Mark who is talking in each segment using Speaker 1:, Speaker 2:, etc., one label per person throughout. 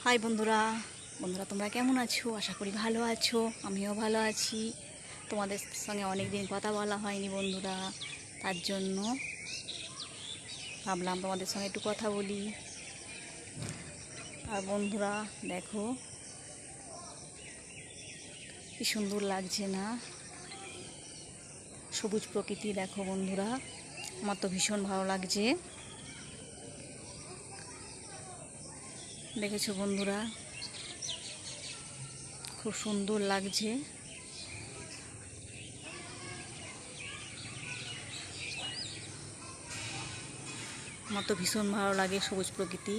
Speaker 1: High বন্ধুরা, তোমরা কেমন আছো? আশা করি ভালো আছো। আমিও ভালো আছি। তোমাদের সঙ্গে অনেক দিন কথা বলা হয়নি বন্ধুরা, তার জন্য ভাবলাম তোমাদের সঙ্গে একটু কথা বলি। আর বন্ধুরা দেখো কি সুন্দর লাগছে না? সবুজ প্রকৃতি দেখো বন্ধুরা, আমার তো ভীষণ ভালো লাগছে। দেখেছো বন্ধুরা, খুব সুন্দর লাগছে। আমার তো ভীষণ ভালো লাগে সবুজ প্রকৃতি।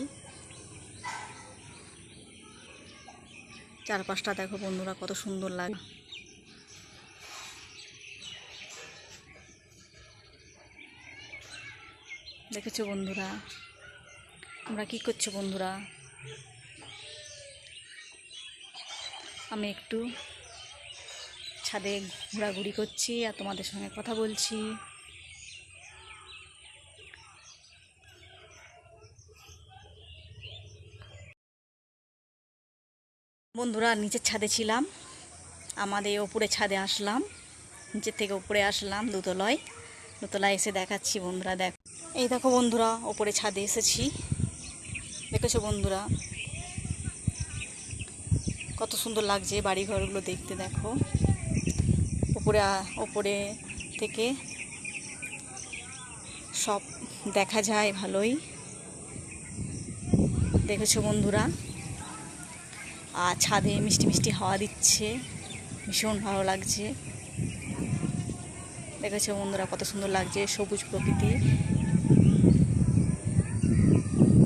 Speaker 1: চারপাশটা দেখো বন্ধুরা কত সুন্দর লাগে। দেখেছো বন্ধুরা, তোমরা কি করছো বন্ধুরা? আমি একটু ছাদে ঘোরাঘুরি করছি আর তোমাদের সঙ্গে কথা বলছি। বন্ধুরা নিচের ছাদে ছিলাম, আমাদের ওপরে ছাদে আসলাম, নিচের থেকে উপরে আসলাম দোতলায় এসে দেখাচ্ছি বন্ধুরা। এই দেখো বন্ধুরা, ওপরে ছাদে এসেছি। দেখেছো বন্ধুরা কত সুন্দর লাগছে বাড়িঘরগুলো দেখতে। দেখো ওপরে থেকে সব দেখা যায় ভালোই। দেখেছো বন্ধুরা, আর ছাদে মিষ্টি মিষ্টি হাওয়া দিচ্ছে, ভীষণ ভালো লাগছে। দেখেছো বন্ধুরা কত সুন্দর লাগছে সবুজ প্রকৃতি,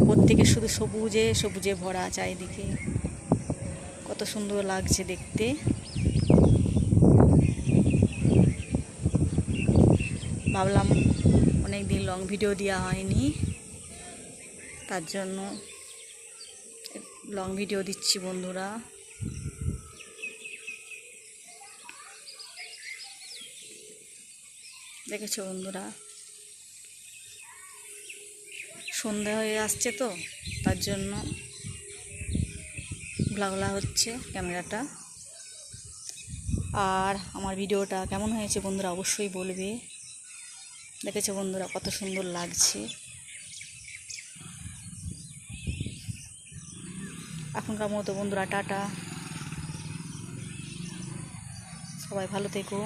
Speaker 1: প্রত্যেকে শুধু সবুজে সবুজে ভরা চারিদিকে, কত সুন্দর লাগছে দেখতে। ভাবলাম অনেক দিন লং ভিডিও দেওয়া হয়নি, তার জন্য লং ভিডিও দিচ্ছি বন্ধুরা। দেখেছো বন্ধুরা, সন্ধ্যা হয়ে আসছে তো, তার জন্য ঘোলা হচ্ছে ক্যামেরাটা। আর আমার ভিডিওটা কেমন হয়েছে বন্ধুরা অবশ্যই বলবে। দেখেছো বন্ধুরা কত সুন্দর লাগছে। এখনকার মতো বন্ধুরা টাটা, সবাই ভালো থেকো।